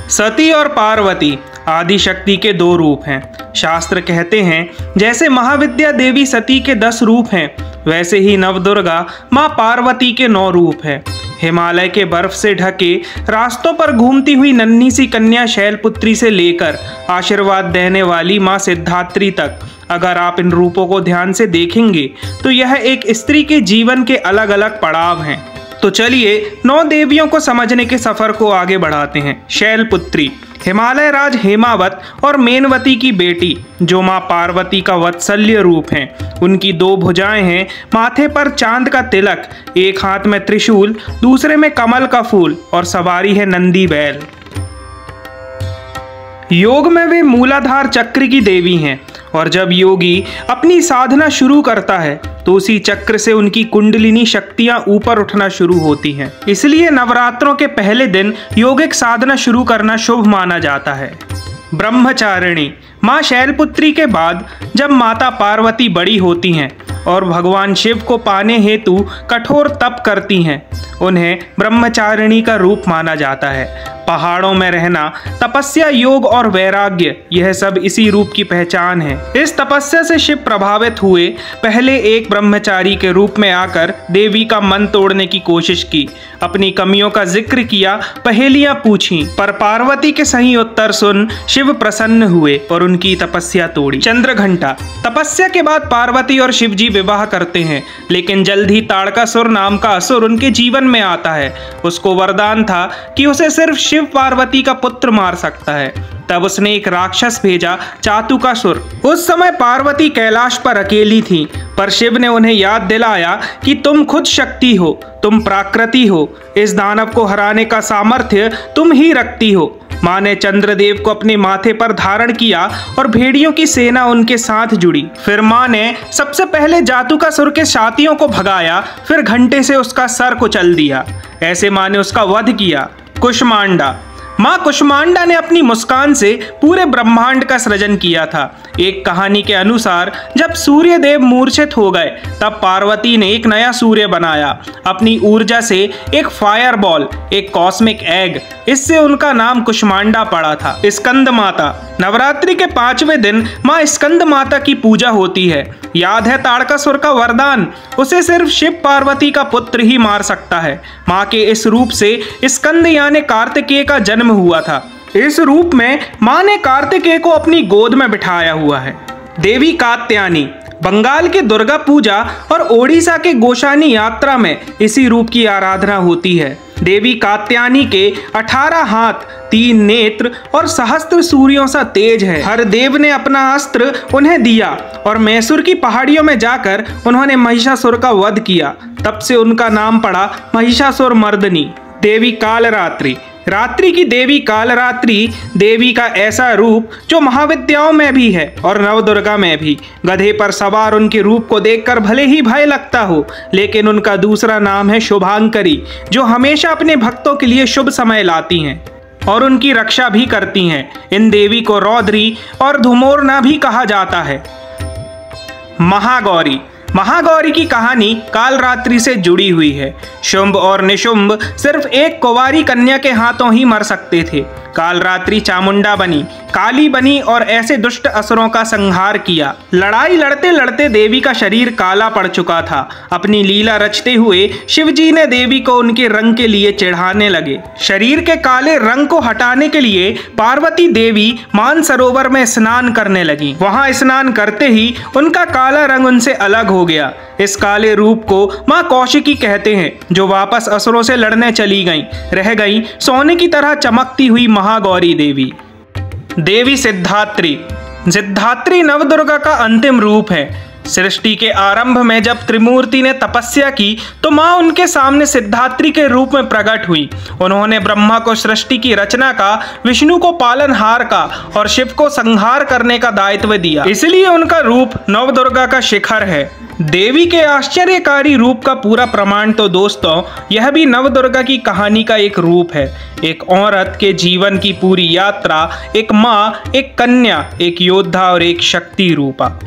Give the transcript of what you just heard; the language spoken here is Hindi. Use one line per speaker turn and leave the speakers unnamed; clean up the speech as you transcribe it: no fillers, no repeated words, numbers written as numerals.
सती और पार्वती आदि शक्ति के 2 रूप हैं। शास्त्र कहते हैं जैसे महाविद्या देवी सती के 10 रूप हैं, वैसे ही नवदुर्गा माँ पार्वती के 9 रूप हैं। हिमालय के बर्फ से ढके रास्तों पर घूमती हुई नन्ही सी कन्या शैलपुत्री से लेकर आशीर्वाद देने वाली माँ सिद्धात्री तक, अगर आप इन रूपों को ध्यान से देखेंगे तो यह एक स्त्री के जीवन के अलग अलग पड़ाव हैं। तो चलिए 9 देवियों को समझने के सफर को आगे बढ़ाते हैं। शैलपुत्री हिमालय राज हेमावत और मेनवती की बेटी, जो माँ पार्वती का वत्सल्य रूप हैं। उनकी 2 भुजाएं हैं, माथे पर चांद का तिलक, एक हाथ में त्रिशूल, दूसरे में कमल का फूल और सवारी है नंदी बैल। योग में वे मूलाधार चक्र की देवी हैं और जब योगी अपनी साधना शुरू करता है तो उसी चक्र से उनकी कुंडलिनी शक्तियां ऊपर उठना शुरू होती हैं। इसलिए नवरात्रों के पहले दिन योगिक साधना शुरू करना शुभ माना जाता है। ब्रह्मचारिणी माँ शैलपुत्री के बाद जब माता पार्वती बड़ी होती हैं और भगवान शिव को पाने हेतु कठोर तप करती हैं, उन्हें ब्रह्मचारिणी का रूप माना जाता है। पहाड़ों में रहना, तपस्या, योग और वैराग्य, यह सब इसी रूप की पहचान है। इस तपस्या से शिव प्रभावित हुए, पहले एक ब्रह्मचारी के रूप में आकर देवी का मन तोड़ने की कोशिश की, अपनी कमियों का जिक्र किया, पहेलियां पूछी, पर पार्वती के सही उत्तर सुन शिव प्रसन्न हुए और उनकी तपस्या तोड़ी। चंद्रघंटा तपस्या के बाद पार्वती और शिव जी विवाह करते हैं, लेकिन जल्द ही ताड़कासुर नाम का असुर उनके जीवन में आता है। उसको वरदान था कि उसे सिर्फ शिव पार्वती का पुत्र मार सकता है। तब उसने एक राक्षस भेजा, चातुकासुर। उस समय पार्वती कैलाश पर अकेली थी, पर शिव ने उन्हें याद दिलाया कि तुम खुद शक्ति हो, तुम प्राकृति हो, इस दानव को हराने का सामर्थ्य तुम ही रखती हो। माँ ने चंद्रदेव को अपने माथे पर धारण किया और भेड़ियों की सेना उनके साथ जुड़ी। फिर माँ ने सबसे पहले जातुकासुर के साथियों को भगाया, फिर घंटे से उसका सर कुचल दिया। ऐसे माँ ने उसका वध किया। कुष्मांडा माँ कुष्मांडा ने अपनी मुस्कान से पूरे ब्रह्मांड का सृजन किया था। एक कहानी के अनुसार जब सूर्य देव मूर्छित हो गए, तब पार्वती ने एक नया सूर्य बनाया अपनी ऊर्जा से, एक फायर बॉल, एक कॉस्मिक एग। इससे उनका नाम कुष्मांडा पड़ा था। स्कंद माता नवरात्रि के 5वें दिन माँ स्कंद माता की पूजा होती है। याद है ताड़कासुर का वरदान, उसे सिर्फ शिव पार्वती का पुत्र ही मार सकता है। माँ के इस रूप से स्कंद यानी कार्तिकेय का जन्म हुआ था। इस रूप में माँ ने कार्तिकेय को अपनी गोद में बिठाया हुआ है। देवी कात्यायनी बंगाल के दुर्गा पूजा और ओडिशा के गोशानी यात्रा में इसी रूप की आराधना होती है। देवी कात्यायनी के 18 हाथ, 3 नेत्र और सहस्त्र सूर्यों सा तेज है। हर देव ने अपना अस्त्र उन्हें दिया और मैसूर की पहाड़ियों में जाकर उन्होंने महिषासुर का वध किया। तब से उनका नाम पड़ा महिषासुर मर्दनी। देवी कालरात्रि रात्रि की देवी कालरात्रि देवी का ऐसा रूप जो महाविद्याओं में भी है और नवदुर्गा में भी। गधे पर सवार उनके रूप को देखकर भले ही भय लगता हो, लेकिन उनका दूसरा नाम है शुभांकरी, जो हमेशा अपने भक्तों के लिए शुभ समय लाती हैं और उनकी रक्षा भी करती हैं। इन देवी को रौद्री और धुमोरना भी कहा जाता है। महागौरी महागौरी की कहानी कालरात्रि से जुड़ी हुई है। शुंभ और निशुंभ सिर्फ एक कुंवारी कन्या के हाथों ही मर सकते थे। कालरात्रि चामुंडा बनी, काली बनी और ऐसे दुष्ट असुरों का संहार किया। लड़ाई लड़ते लड़ते देवी का शरीर काला पड़ चुका था। अपनी लीला रचते हुए शिवजी ने देवी को उनके रंग के लिए चिढ़ाने लगे। शरीर के काले रंग को हटाने के लिए पार्वती देवी मानसरोवर में स्नान करने लगी। वहां स्नान करते ही उनका काला रंग उनसे अलग हो गया। इस काले रूप को माँ कौशिकी कहते हैं, जो वापस असुरों से लड़ने चली गईं। रह गई सोने की तरह चमकती हुई महागौरी देवी। देवी सिद्धात्री सिद्धात्री नवदुर्गा का अंतिम रूप है। सृष्टि के आरंभ में जब त्रिमूर्ति ने तपस्या की तो माँ उनके सामने सिद्धात्री के रूप में प्रकट हुई। उन्होंने ब्रह्मा को सृष्टि की रचना का, विष्णु को पालनहार का और शिव को संहार करने का दायित्व दिया। इसलिए उनका रूप नवदुर्गा का शिखर है। देवी के आश्चर्यकारी रूप का पूरा प्रमाण तो दोस्तों यह भी नवदुर्गा की कहानी का एक रूप है। एक औरत के जीवन की पूरी यात्रा, एक माँ, एक कन्या, एक योद्धा और एक शक्ति रूपा।